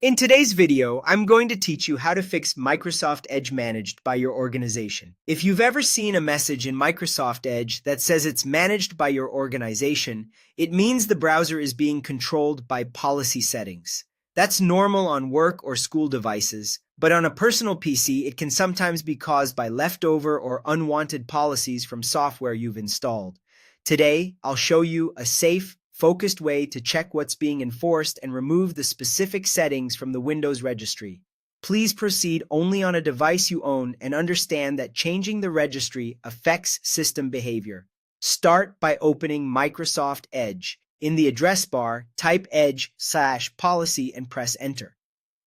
In today's video, I'm going to teach you how to fix Microsoft Edge managed by your organization. If you've ever seen a message in Microsoft Edge that says it's managed by your organization, it means the browser is being controlled by policy settings. That's normal on work or school devices, but on a personal PC, it can sometimes be caused by leftover or unwanted policies from software you've installed. Today, I'll show you a safe, focused way to check what's being enforced and remove the specific settings from the Windows registry. Please proceed only on a device you own and understand that changing the registry affects system behavior. Start by opening Microsoft Edge. In the address bar, type edge/policy and press enter.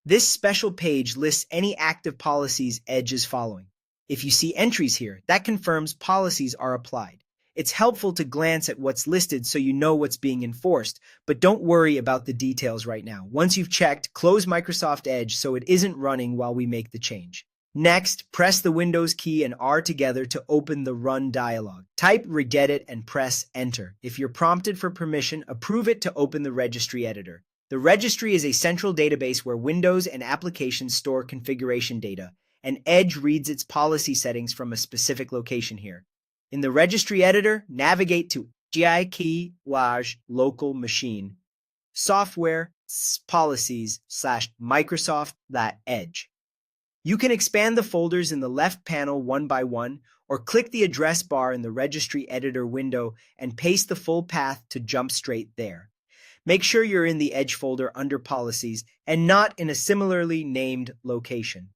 This special page lists any active policies Edge is following. If you see entries here, that confirms policies are applied. It's helpful to glance at what's listed so you know what's being enforced, but don't worry about the details right now. Once you've checked, close Microsoft Edge so it isn't running while we make the change. Next, press the Windows key and R together to open the Run dialog. Type regedit and press Enter. If you're prompted for permission, approve it to open the registry editor. The registry is a central database where Windows and applications store configuration data, and Edge reads its policy settings from a specific location here. In the registry editor, navigate to local machine, software, policies/Microsoft.edge. You can expand the folders in the left panel one by one, or click the address bar in the registry editor window and paste the full path to jump straight there. Make sure you're in the Edge folder under Policies and not in a similarly named location.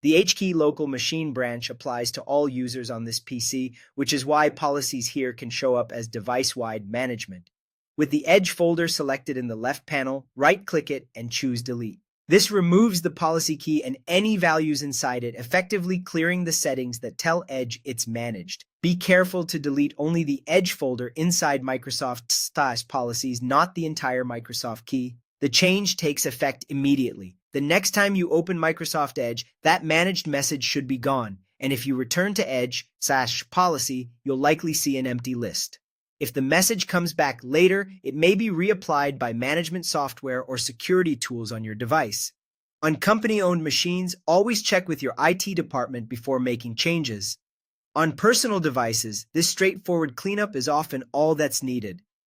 The HKey local machine branch applies to all users on this PC, which is why policies here can show up as device-wide management. With the Edge folder selected in the left panel, right-click it and choose Delete. This removes the policy key and any values inside it, effectively clearing the settings that tell Edge it's managed. Be careful to delete only the Edge folder inside Microsoft's policies, not the entire Microsoft key. The change takes effect immediately. The next time you open Microsoft Edge, that managed message should be gone, and if you return to Edge/policy, you'll likely see an empty list. If the message comes back later, it may be reapplied by management software or security tools on your device. On company-owned machines, always check with your IT department before making changes. On personal devices, this straightforward cleanup is often all that's needed.